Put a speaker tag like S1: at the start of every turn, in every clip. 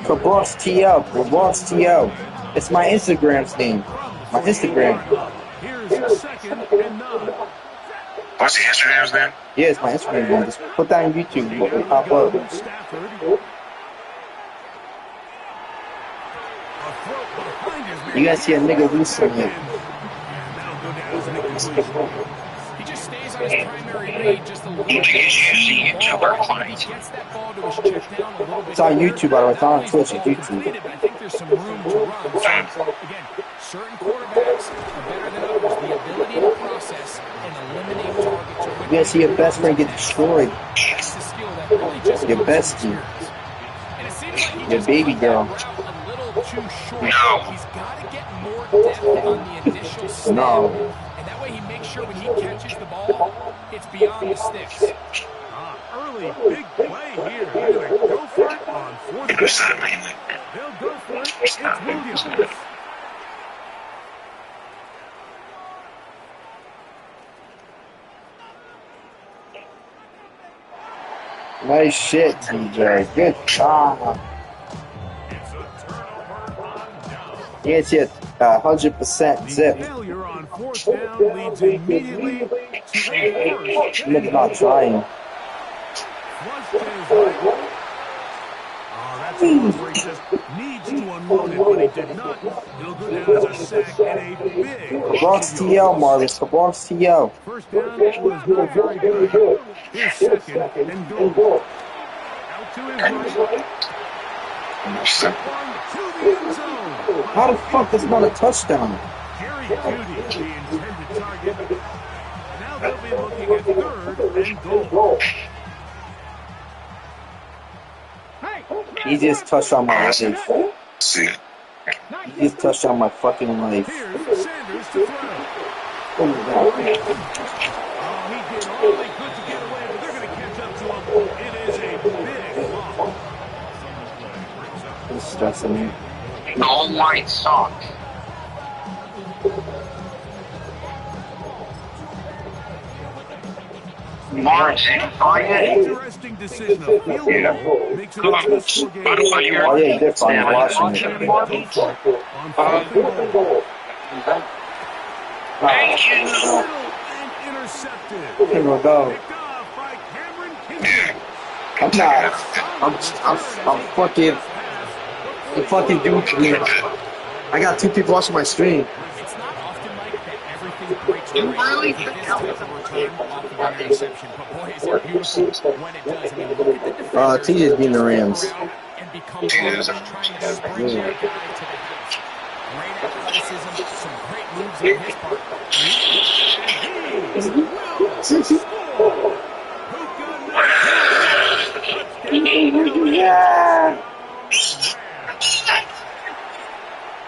S1: Kabronx TL. Kabronx TL. It's my Instagram's name. My Instagram.
S2: What's the Instagram's name?
S1: Yeah, it's my Instagram name. Just put that on YouTube. It'll pop up. You guys see a nigga loosening it.
S3: He just stays on his primary read just a little bit.
S1: It's on YouTube, by the way. It's not on Twitch. It's YouTube.
S3: I think there's some room to run. So, again, certain quarterbacks are better than others. The ability to process and eliminate targets.
S1: You guys see your best friend get destroyed.
S3: That's the skill that really just
S1: Your bestie.
S3: And it seems like he
S1: Your
S3: just
S1: baby girl.
S3: a little too short. He's got to get more depth on the initial snap.
S1: No.
S3: And that way he makes sure when he catches the ball, it's beyond the sticks.
S4: Early big play here. They're going to go for it on fourth down. They'll go for it. It's Williams.
S1: Nice shit, TJ. Good job. Yeah, it's your 100% zip.
S4: Failure on fourth down leads immediately to a first.
S1: Nigga not trying.
S4: That's a one where he just needs to unload it, but he did not. He'll go down as a sack and a big.
S1: Bronx TL, Marvin. Bronx TL.
S4: First down was not very good. Here's second and goal. Out to his right. To the end zone.
S1: How the fuck that's not a touchdown?
S4: Jerry Jeudy, the intended target. Now they'll be looking at third and goal.
S1: Easiest touchdown my life.
S2: See.
S1: Easiest touchdown my fucking life.
S4: Here's Sanders to throw.
S1: Oh my god.
S4: He did all they could to get away, but they're going to catch up to him. It is a big loss.
S1: It's stressing me.
S2: No white sock. Martin,
S4: Interesting decision of field goal. Makes it a two-score game.
S1: Oh yeah, you did fine watching it.
S4: On fourth and goal.
S2: Thank you.
S4: And intercepted.
S1: Here we go.
S4: Picked off by Cameron Kingston.
S1: I'm not. I'm fucking doing. I got 2 people watching my stream.
S3: It's not often like that everything breaks really this type of return off of an interception, but boy, is it beautiful when it does. I mean, look at the defense.
S1: TJ's beating the Rams.
S3: And become trying to spring that guy to the house. Great athleticism, some great moves on his part.
S1: Yeah.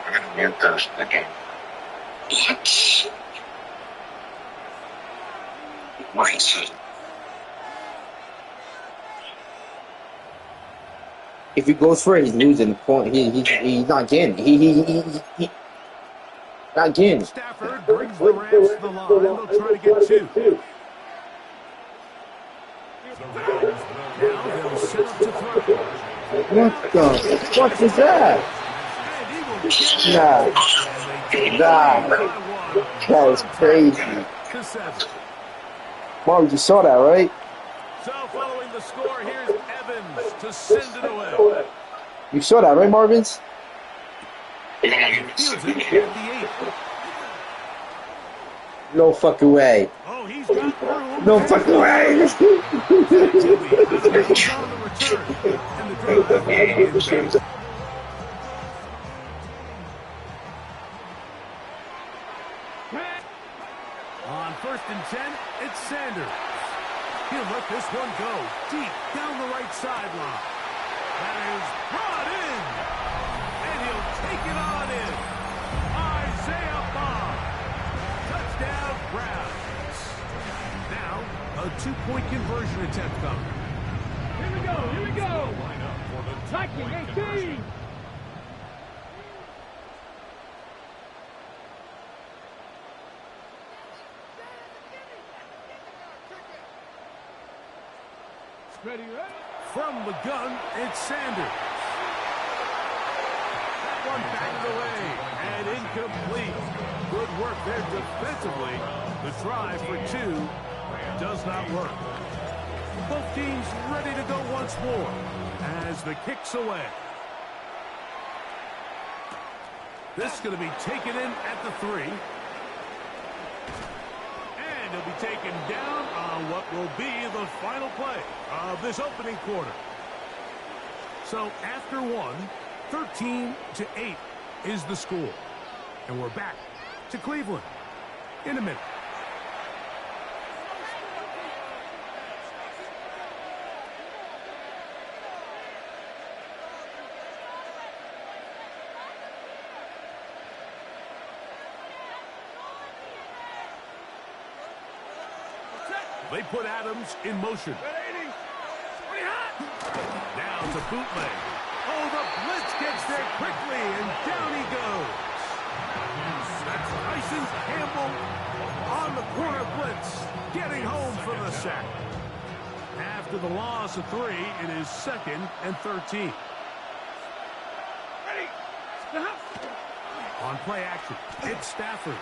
S2: I'm going to mute those again. What? Mindset.
S1: If he goes for it, he's losing the point. He's not getting. He not getting.
S4: Stafford brings the Rams to the line. They'll try to get 2. Now they'll set up to throw.
S1: What the fuck is that? Nah. That was crazy. Mom, you saw that, right?
S4: So following the score, here's Evans to send it away.
S1: You saw that, right, Marvins?
S4: Fields it at the 8.
S1: No fucking way.
S4: Oh, he's got room.
S1: No fucking way.
S4: On the return. And the drive. On 1st and 10, it's Sanders. He'll let this one go deep down the right sideline. That is brought in. And he'll take it on in. Isaiah Bond. Touchdown, Browns. Now, a 2-point conversion attempt coming. Here we go. Attacking 18. From the gun, it's Sanders. away and incomplete. Good work there defensively. The try for 2 does not work. Both teams ready to go once more as the kick's away. This is going to be taken in at the 3. And he'll be taken down on what will be the final play of this opening quarter. So after 1, 13-8 is the score. And we're back to Cleveland in a minute. They put Adams in motion. Now to bootleg. Oh, the blitz gets there quickly, and down he goes. That's Tyson Campbell on the corner blitz, getting home from the sack. After the loss of 3, it is 2nd and 13. On play action, it's Stafford.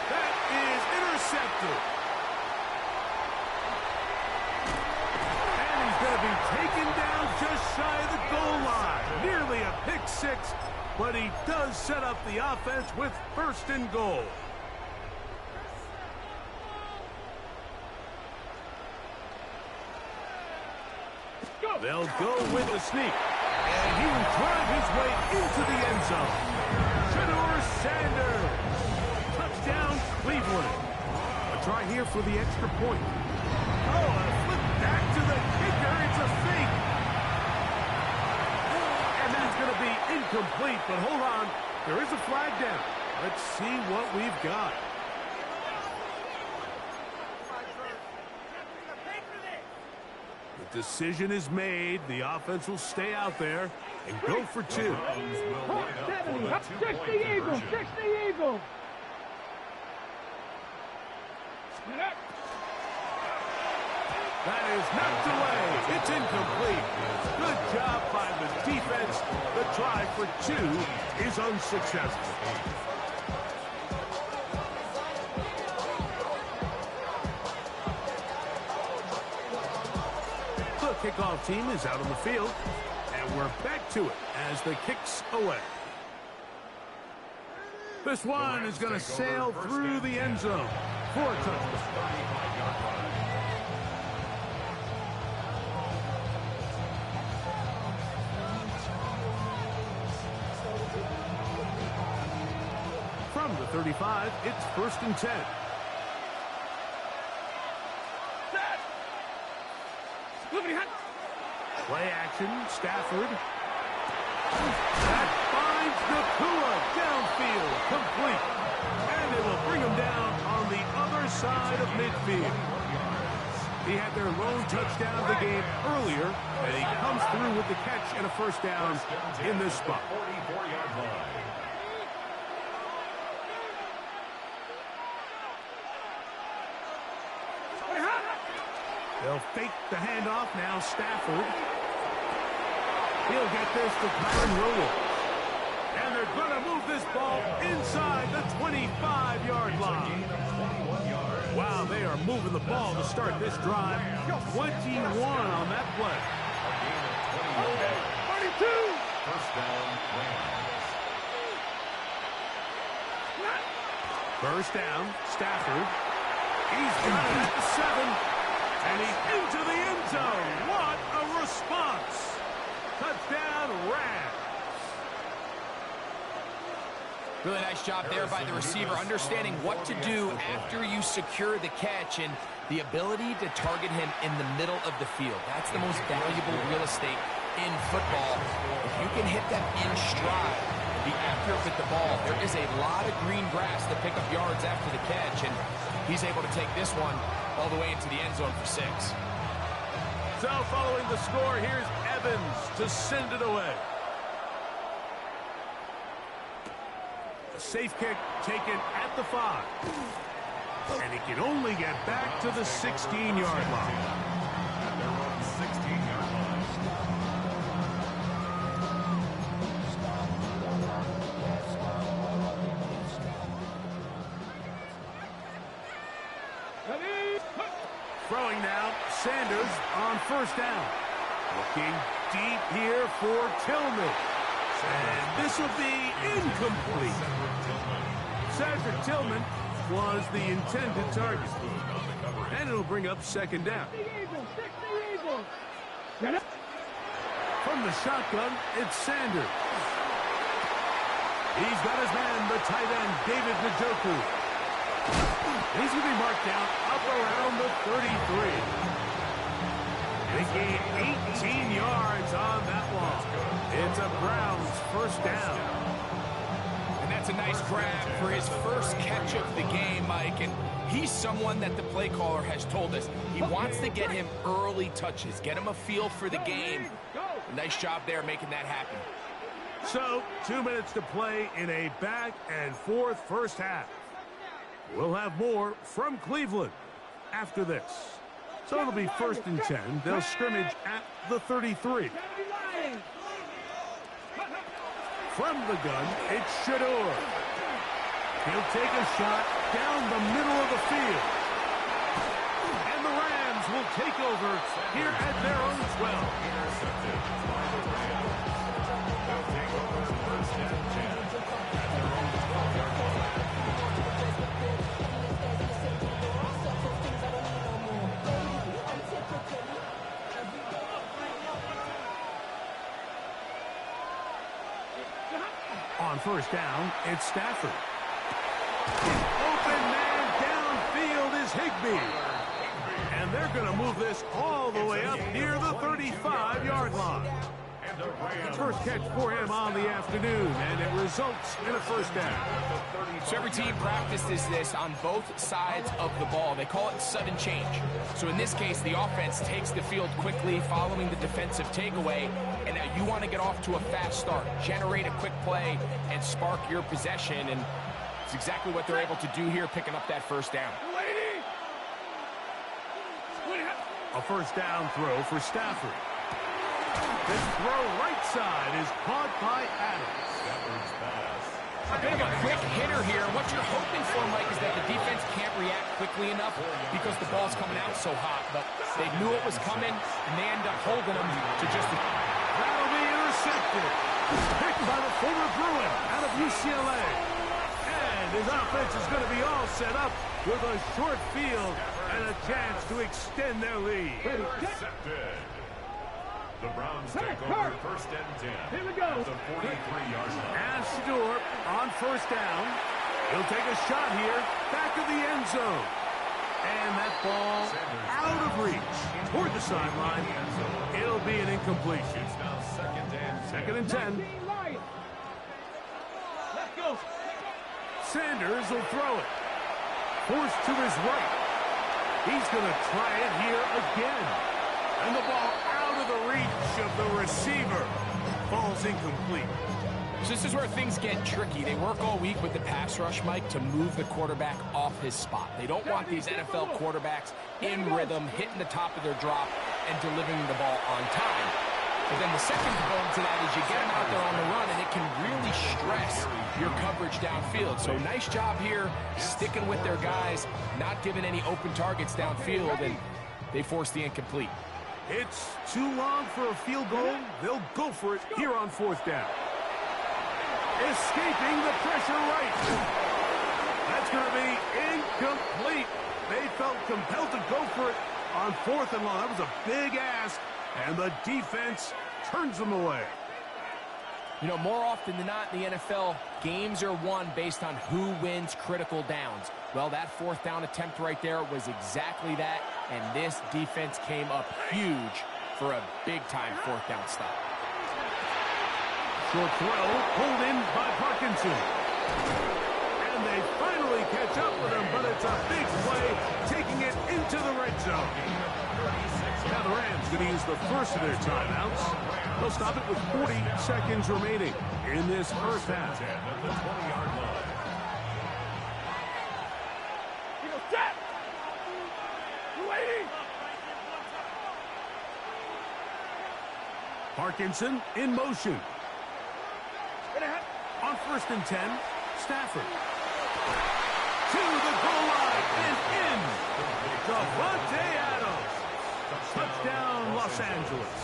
S4: That is intercepted. And he's going to be taken down just shy of the goal line. Nearly a pick 6, but he does set up the offense with 1st and goal. They'll go with the sneak. And he will drive his way into the end zone. Shedeur Sanders. Touchdown, Cleveland. A try here for the extra point. Oh, a flip back to the kicker. It's a fake. And that's going to be incomplete. But hold on. There is a flag down. Let's see what we've got. The decision is made. The offense will stay out there and go for 2.
S5: 70, 6 the Eagles, 6 the Eagles.
S4: That is knocked away. It's incomplete. Good job by the defense. The try for 2 is unsuccessful. The kickoff team is out on the field, and we're back to it as the kick's away. This one is going to sail through the end zone for a touchdown. From the 35, it's 1st and 10. Play action, Stafford. That finds Nakua downfield, complete. And they will bring him down on the other side of midfield. He had their lone touchdown of the game earlier, and he comes through with the catch and a 1st down in this spot. They'll fake the handoff now, Stafford. He'll get this to Kyron Williams. And they're going to move this ball inside the 25-yard line. Wow, they are moving the ball to start this drive. 21 on that play.
S5: 32.
S4: First down, Stafford. He's got it at the 7. And he's into the end zone. What a response. Touchdown, Rams.
S6: Really nice job there by the receiver, understanding what to do after you secure the catch and the ability to target him in the middle of the field. That's the most valuable real estate in football. If you can hit them in stride, be accurate with the ball, there is a lot of green grass to pick up yards after the catch, and he's able to take this one all the way into the end zone for 6.
S4: So following the score, here's Evans to send it away. A safe kick taken at the 5. And he can only get back to the 16-yard line. Throwing now, Sanders on first down. Looking deep here for Tillman. And this will be incomplete. Cedric Tillman was the intended target. And it'll bring up second down. From the shotgun, it's Sanders. He's got his man, the tight end, David Njoku. He's going to be marked down up around the 33. They gain 18 yards on that one. It's a Browns first down.
S6: And that's a nice grab for his first catch of the game, Mike. And he's someone that the play caller has told us he wants to get him early touches, get him a feel for the game. Nice job there making that happen.
S4: So, 2 minutes to play in a back-and-forth first half. We'll have more from Cleveland after this. So it'll be 1st and 10. They'll scrimmage at the 33. From the gun, it's Shador. He'll take a shot down the middle of the field. And the Rams will take over here at their own 12. On first down, it's Stafford. Open man downfield is Higbee. And they're going to move this all the way up near the 35-yard line. The first catch for him on the afternoon, and it results in a first down.
S6: So every team practices this on both sides of the ball. They call it sudden change. So in this case, the offense takes the field quickly following the defensive takeaway, and now you want to get off to a fast start, generate a quick play, and spark your possession, and it's exactly what they're able to do here, picking up that first down.
S4: A first down throw for Stafford. This throw right side is caught by Adams.
S6: A bit of a quick hitter here. What you're hoping for, Mike, is that the defense can't react quickly enough because the ball's coming out so hot. But they knew it was coming, and they end up holding them to just...
S4: That'll be intercepted. Picked by the former Bruin out of UCLA. And his offense is going to be all set up with a short field and a chance to extend their lead.
S7: Intercepted. The Browns take over 1st and 10.
S5: Here we go.
S7: At the 43-yard line.
S4: And Shador on first down. He'll take a shot here. Back of the end zone. And that ball out of reach toward the sideline. It'll be an incompletion.
S7: It's now 2nd and 10.
S4: 2nd and 10.
S5: Let's go.
S4: Sanders will throw it. Forced to his right. He's going to try it here again. And the ball out of the reach of the receiver. Falls incomplete.
S6: So this is where things get tricky. They work all week with the pass rush, Mike, to move the quarterback off his spot. They don't want these NFL quarterbacks in rhythm, hitting the top of their drop, and delivering the ball on time. But then the second component to that is you get them out there on the run, and it can really stress your coverage downfield. So nice job here, sticking with their guys, not giving any open targets downfield, and they force the incomplete.
S4: It's too long for a field goal. They'll go for it here on 4th down. Escaping the pressure right. That's going to be incomplete. They felt compelled to go for it on 4th and long. That was a big ask, and the defense turns them away.
S6: You know, more often than not in the NFL, games are won based on who wins critical downs. Well, that 4th down attempt right there was exactly that, and this defense came up huge for a big-time 4th down stop.
S4: Short throw, pulled in by Parkinson. And they finally catch up with him, but it's a big play, taking it into the red zone. Now the Rams going to use the first of their timeouts. They'll stop it with 40 seconds remaining in this first half.
S7: At the 20-yard line.
S5: Step. Waiting.
S4: Parkinson in motion. On 1st and 10, Stafford. to the goal line and in. Davante Adams. Touchdown, Los Angeles.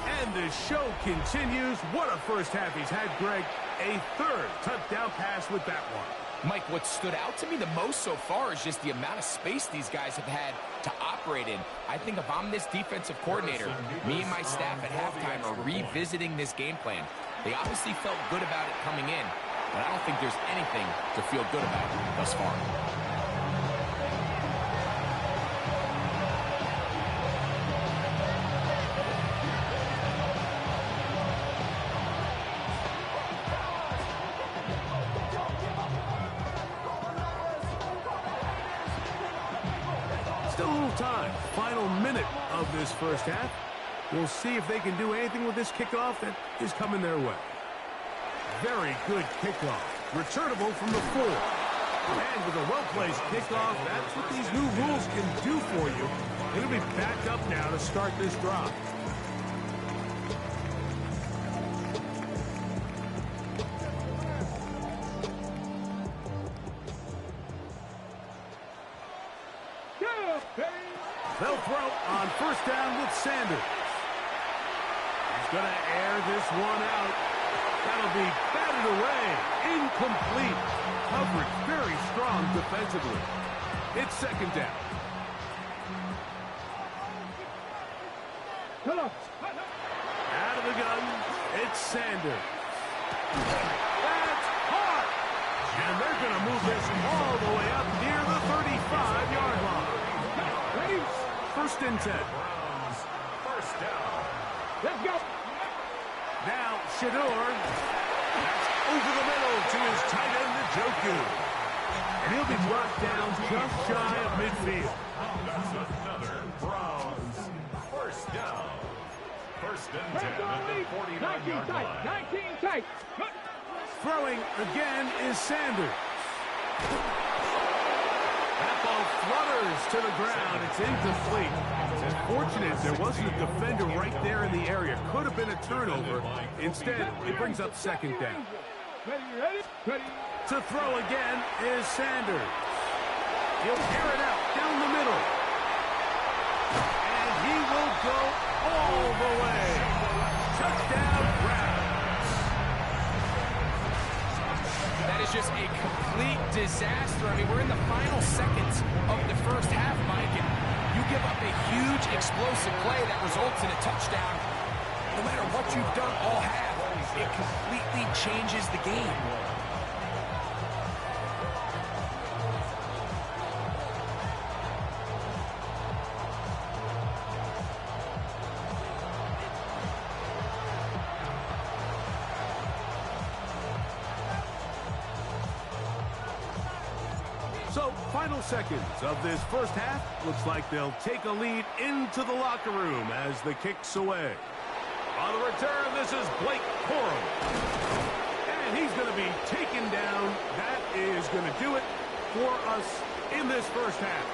S4: And the show continues. What a first half he's had, Greg. A third touchdown pass with that one.
S6: Mike, what stood out to me the most so far is just the amount of space these guys have had to operate in. I think if I'm this defensive coordinator, me and my staff at halftime are revisiting this game plan. They obviously felt good about it coming in, but I don't think there's anything to feel good about thus far.
S4: Still a little time. Final minute of this first half. We'll see if they can do anything with this kickoff that is coming their way. Very good kickoff. Returnable from the 4. And with a well-placed kickoff, that's what these new rules can do for you. It'll be back up now to start this drive. They'll throw on first down with Sanders. He's going to air this one out. That'll be batted away. Incomplete. Coverage very strong defensively. It's second down. Out of the gun, it's Sanders. That's hard. And they're going to move this all the way up near the 35-yard line. First and 10.
S7: First down.
S5: Let's go.
S4: Now, Shador. That's over the middle to his tight end, Njoku. And he'll be brought down just shy of midfield.
S7: That's another Browns first down. First and 10 at the 49-yard line.
S5: 19 tight.
S4: Throwing again is Sanders. That ball flutters to the ground. It's incomplete. It's unfortunate there wasn't a defender right there in the area. Could have been a turnover. Instead, it brings up second down.
S5: Ready?
S4: To throw again is Sanders. He'll tear it out down the middle. And he will go all the way. Touchdown, Browns.
S6: That is just a complete disaster. I mean, we're in the final seconds of the first half, Mike, and you give up a huge explosive play that results in a touchdown. No matter what you've done all half, it completely changes the game.
S4: So, final seconds of this first half. Looks like they'll take a lead into the locker room as the kick's away. On the return, this is Blake Corum. And he's going to be taken down. That is going to do it for us in this first half.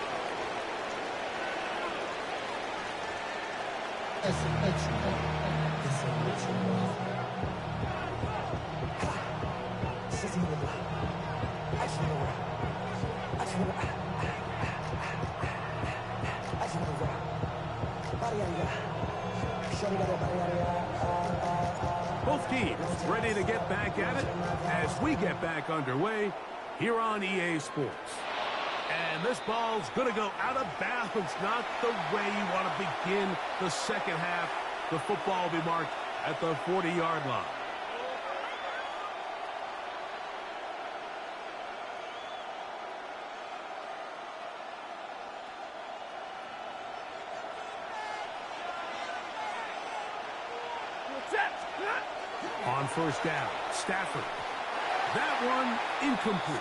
S4: Both teams ready to get back at it as we get back underway here on EA Sports. And this ball's going to go out of bounds, not the way you want to begin the second half. The football will be marked at the 40-yard line. On first down, Stafford. That one incomplete.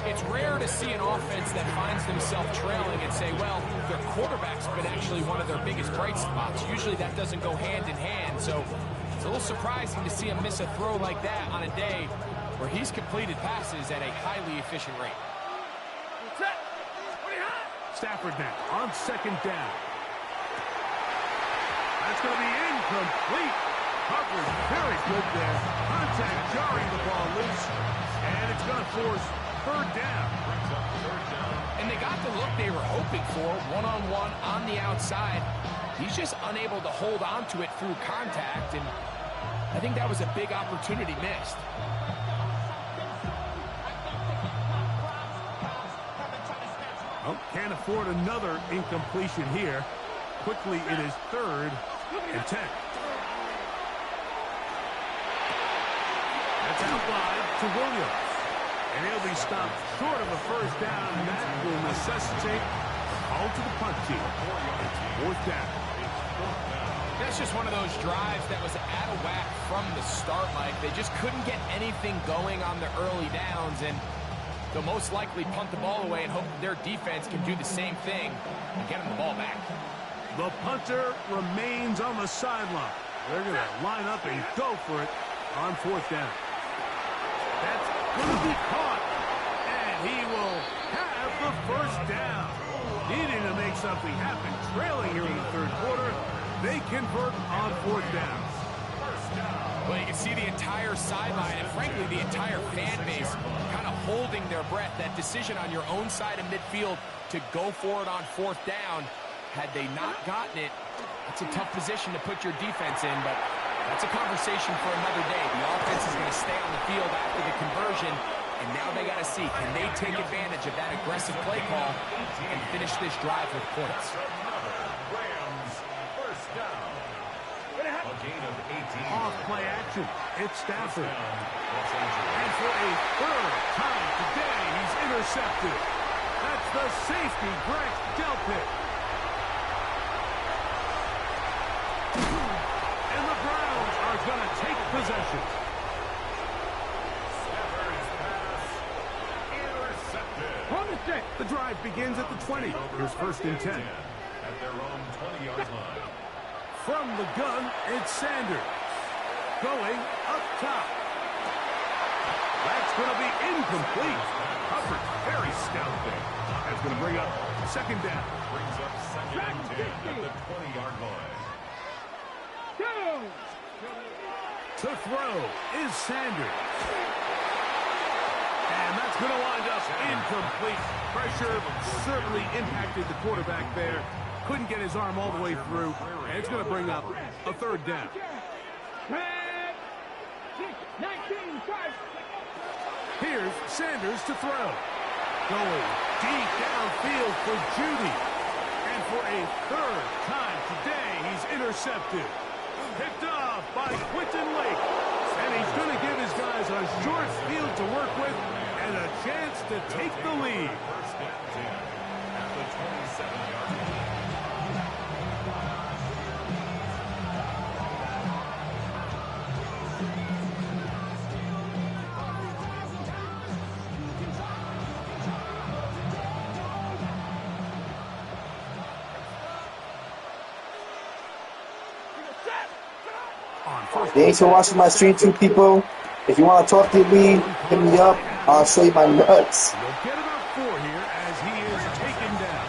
S6: It's rare to see an offense that finds themselves trailing and say, well, their quarterback's been actually one of their biggest bright spots. Usually that doesn't go hand in hand, so it's a little surprising to see him miss a throw like that on a day where he's completed passes at a highly efficient rate.
S4: Stafford now on second down. That's going to be incomplete. Coverage very good there. Contact jarring the ball loose. And it's going to force third down.
S6: And they got the look they were hoping for, one-on-one on the outside. He's just unable to hold on to it through contact, and I think that was a big opportunity missed.
S4: Oh, can't afford another incompletion here. Quickly, it is 3rd and 10. That's out wide to Williams. And he'll be stopped short of a first down, and that will necessitate a call to the punt team. It's 4th down.
S6: That's just one of those drives that was out of whack from the start, Mike. They just couldn't get anything going on the early downs, and they'll most likely punt the ball away and hope that their defense can do the same thing and get them the ball back.
S4: The punter remains on the sideline. They're going to line up and go for it on 4th down. That's going to be caught, and he will have the first down. Needing to make something happen, trailing here in the 3rd quarter. They convert on 4th down.
S6: Well, you can see the entire sideline and, frankly, the entire fan base kind of holding their breath. That decision on your own side of midfield to go for it on 4th down, had they not gotten it, it's a tough position to put your defense in, but that's a conversation for another day. The offense is going to stay on the field after the conversion, and now they got to see, can they take advantage of that aggressive play call and finish this drive with points?
S7: Rams, first down. A gain of 18.
S4: Off play action. It's Stafford. And for a 3rd time today, he's intercepted. That's the safety, Greg Delpit. And the Browns are going to take possession.
S7: Stafford's pass intercepted.
S4: On the stick. The drive begins at the 20. Here's 1st and 10.
S7: At their own 20-yard line.
S4: From the gun, it's Sanders. Going up top. That's going to be incomplete. Hubbard, very stout there. That's going to bring up 2nd down.
S7: Brings up 2nd and 10 at the 20-yard line.
S4: To throw is Sanders. And that's going to wind up incomplete. Pressure certainly impacted the quarterback there. Couldn't get his arm all the way through. And it's going to bring up a 3rd down. Here's Sanders to throw. Going deep downfield for Judy. And for a 3rd time today, he's intercepted. Picked off by Quentin Lake. And he's going to give his guys a short field to work with and a chance to take the lead.
S7: 1st and 10 at the 27-yard line.
S1: Thanks for watching my stream too, people. If you want to talk to me, hit me up. I'll show you my nuts.
S4: He'll get about 4 here as he is taken down.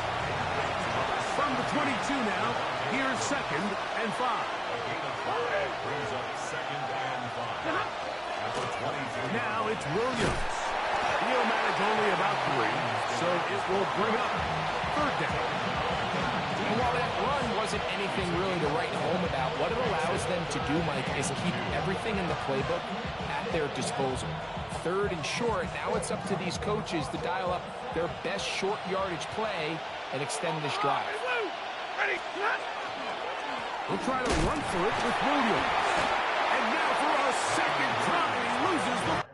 S4: From the 22 now, here's 2nd and 5.
S7: Brings up 2nd and 5. At the 22.
S4: Now it's Williams. He'll manage only about 3, so it will bring up 3rd down.
S6: And while that run wasn't anything really to write home about, what it allows them to do, Mike, is keep everything in the playbook at their disposal. 3rd and short, now it's up to these coaches to dial up their best short yardage play and extend this drive.
S4: We'll try to run for it with Williams. And now for a 2nd time, he loses the...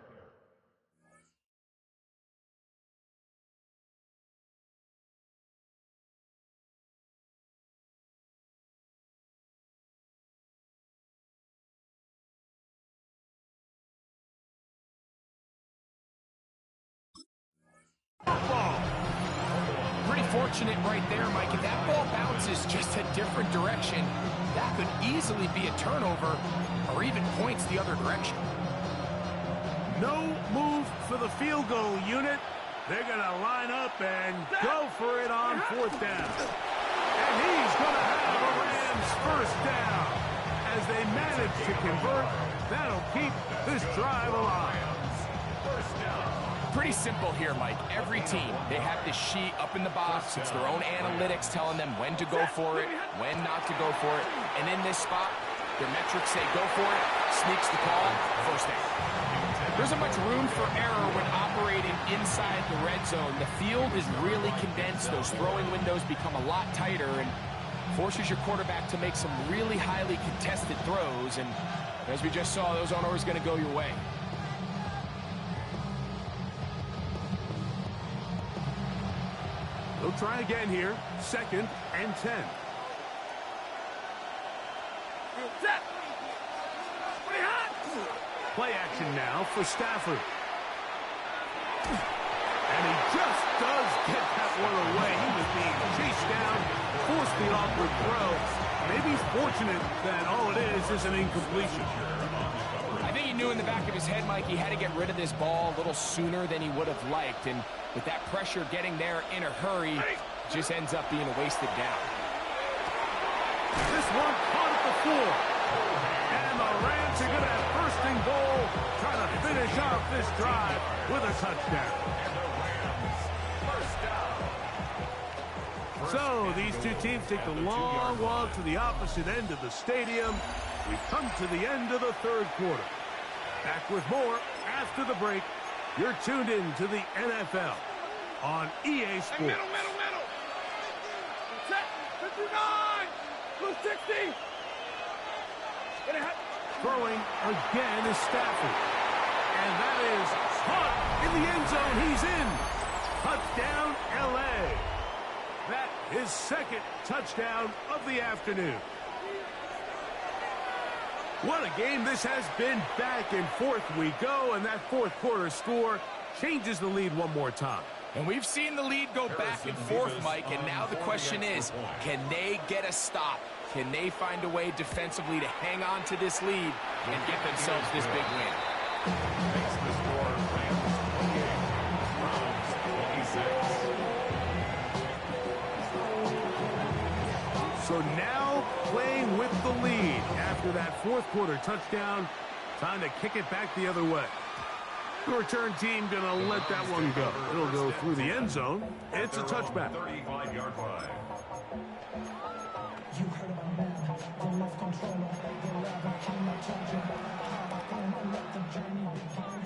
S6: Pretty fortunate right there, Mike. If that ball bounces just a different direction, that could easily be a turnover or even points the other direction.
S4: No move for the field goal unit. They're going to line up and go for it on 4th down. And he's going to have a Rams 1st down as they manage to convert. That'll keep this drive alive.
S6: Pretty simple here, Mike. Every team, they have this sheet up in the box. It's their own analytics telling them when to go for it, when not to go for it. And in this spot, their metrics say go for it, sneaks the call, first down. There isn't much room for error when operating inside the red zone. The field is really condensed. Those throwing windows become a lot tighter and forces your quarterback to make some really highly contested throws. And as we just saw, those aren't always going to go your way.
S4: They'll try again here. 2nd and 10. Play action now for Stafford. And he just does get that one away. He was being chased down, forced the awkward throw. Maybe he's fortunate that all it is an incompletion.
S6: I think he knew in the back of his head, Mike, he had to get rid of this ball a little sooner than he would have liked. And with that pressure getting there in a hurry, it just ends up being a wasted down.
S4: This one caught at the 4. And the Rams are going to have 1st and goal, trying to finish off this drive with a touchdown. So these two teams take the long walk to the opposite end of the stadium. We've come to the end of the 3rd quarter. Back with more after the break. You're tuned in to the NFL on EA Sports.
S5: Hey, middle. Set, 59, blue 60.
S4: Throwing again is Stafford. And that is caught in the end zone. He's in. Touchdown, L.A. That is 2nd touchdown of the afternoon. What a game this has been. Back and forth we go, and that 4th quarter score changes the lead one more time.
S6: And we've seen the lead go back and forth, Mike, and now the question is, can they get a stop? Can they find a way defensively to hang on to this lead and get themselves this big win?
S7: Makes the score Rams 28, Browns 26.
S4: So now playing with the lead after that 4th quarter touchdown, time to kick it back the other way. The return team going to let that one go. It'll go through the end zone. It's a touchback.
S7: 35-yard line.
S8: You heard about Madden, the left controller, the lever, I'm not charging. Hop on my let the journey begin.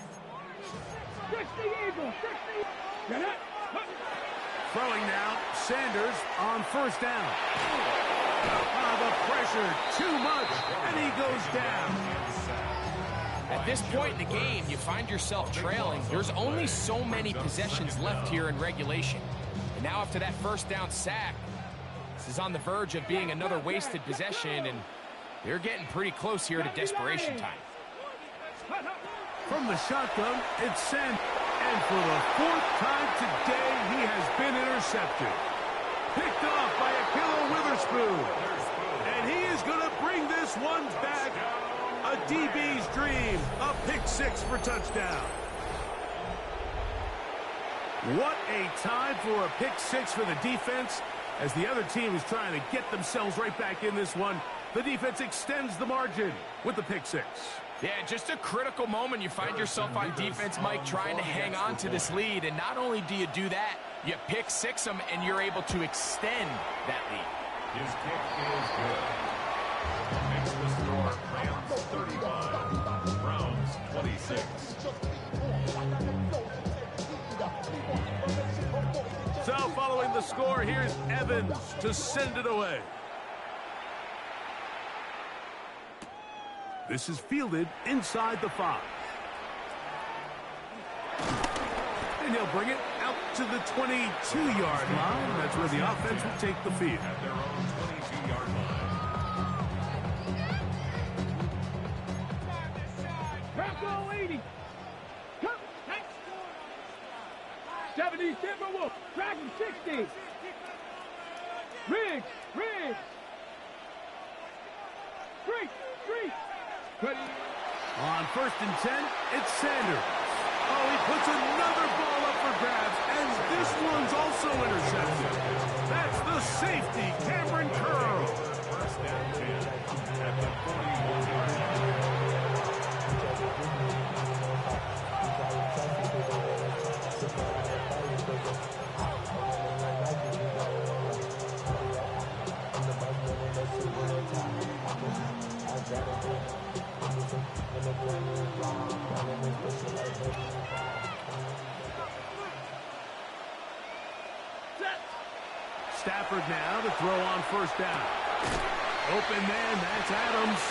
S5: 60 Eagles, 60. Get it.
S4: Throwing now, Sanders on 1st down. The pressure, too much, and he goes down.
S6: At this point in the game, you find yourself trailing. There's only so many possessions left here in regulation. And now after that 1st down sack, this is on the verge of being another wasted possession, and they're getting pretty close here to desperation time.
S4: From the shotgun, it's sent. And for the 4th time today, he has been intercepted. Picked off by Ahkello Witherspoon. And he is going to bring this one back. A DB's dream. A pick-6 for touchdown. What a time for a pick-6 for the defense. As the other team is trying to get themselves right back in this one, the defense extends the margin with the pick-6.
S6: Yeah, just a critical moment. You find yourself on defense, Mike, trying to hang on to this lead. And not only do you do that, you pick-6 them, and you're able to extend that lead.
S7: His kick is good. Makes the score Rams 35, Browns 26.
S4: So following the score, here's Evans to send it away. This is fielded inside the 5. And he'll bring it out to the 22-yard line. That's where the offense will take the field.
S7: At their own 22-yard line.
S5: Bronco 80. Come. 70 Timberwolves. Dragon 60. Riggs. Three. Ready.
S4: On 1st and 10, it's Sanders. Oh, he puts another ball up for grabs, and this one's also intercepted. That's the safety, Cameron Curl.
S7: 1st and 10 at the 41.
S4: Stafford now to throw on first down. Open man, that's Adams.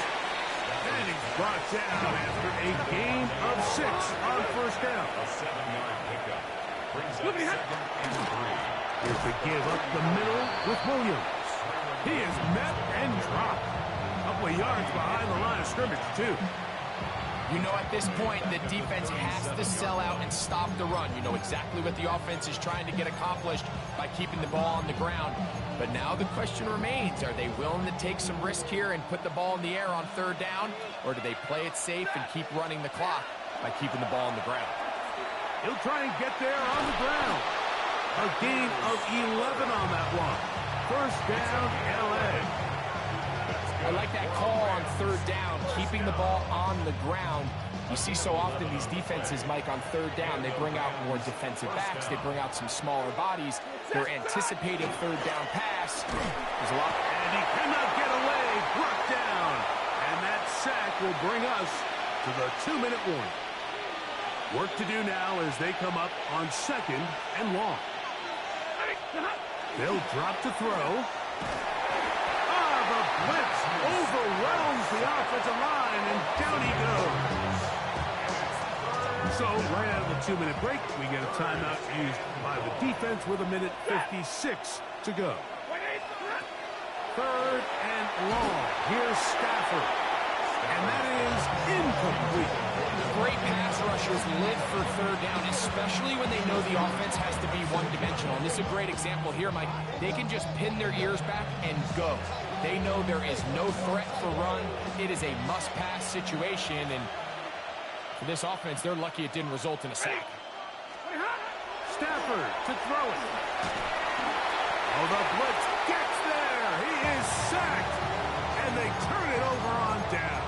S4: And he's brought down after a gain of 6 on first down.
S7: A 7-yard pickup. Brings up 2nd and 3.
S4: Here's the give up the middle with Williams. He is met and dropped. A couple of yards behind the line of scrimmage, too.
S6: You know, at this point, the defense has to sell out and stop the run. You know exactly what the offense is trying to get accomplished by keeping the ball on the ground. But now the question remains, are they willing to take some risk here and put the ball in the air on third down? Or do they play it safe and keep running the clock by keeping the ball on the ground?
S4: He'll try and get there on the ground. A gain of 11 on that one. First down, L.A.
S6: I like that call on third down, keeping the ball on the ground. You see so often these defenses, Mike, on third down, they bring out more defensive backs. They bring out some smaller bodies. They're anticipating third down pass. There's a lot.
S4: And he cannot get away. Brought down. And that sack will bring us to the 2-minute warning. Work to do now as they come up on 2nd and long. They'll drop to throw. The blitz overwhelms the offensive line, and down he goes. So, right out of the 2-minute break, we get a timeout used by the defense with 1:56 to go. 3rd and long. Here's Stafford. And that is incomplete.
S6: Great pass rushers live for third down, especially when they know the offense has to be one-dimensional. And this is a great example here, Mike. They can just pin their ears back and go. They know there is no threat for run. It is a must-pass situation, and for this offense, they're lucky it didn't result in a sack.
S4: Stafford to throw it. Oh, the blitz gets there. He is sacked, and they turn it over on down.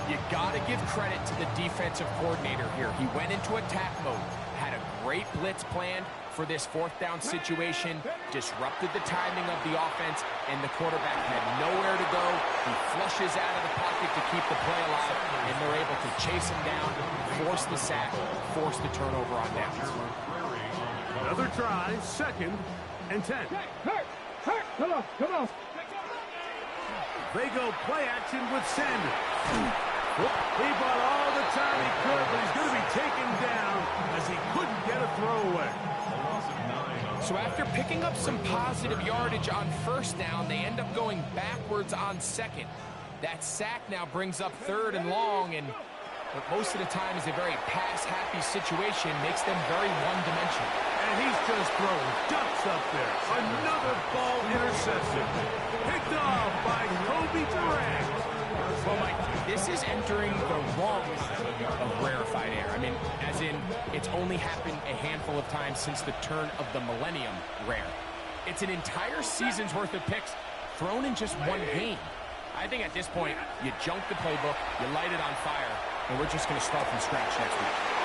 S6: You got to give credit to the defensive coordinator here. He went into attack mode, had a great blitz planned for this 4th down situation, disrupted the timing of the offense, and the quarterback had nowhere to go. He flushes out of the pocket to keep the play alive, and they're able to chase him down, force the sack, force the turnover on downs.
S4: Another try, 2nd and 10.
S5: Hurt! Come on!
S4: They go play action with Sanders. He bought all the time he could, but he's going to be taken down as he couldn't get a throwaway.
S6: So after picking up some positive yardage on first down, they end up going backwards on 2nd. That sack now brings up 3rd and long, and what most of the time is a very pass-happy situation, makes them very one-dimensional.
S4: And he's just throwing ducks up there. Another ball intercepted. Picked off by Kobe Durant.
S6: Well, Mike, this is entering the wrong kind of rarefied air. I mean, as in, it's only happened a handful of times since the turn of the millennium rare. It's an entire season's worth of picks thrown in just one game. I think at this point, you junk the playbook, you light it on fire, and we're just going to start from scratch next week.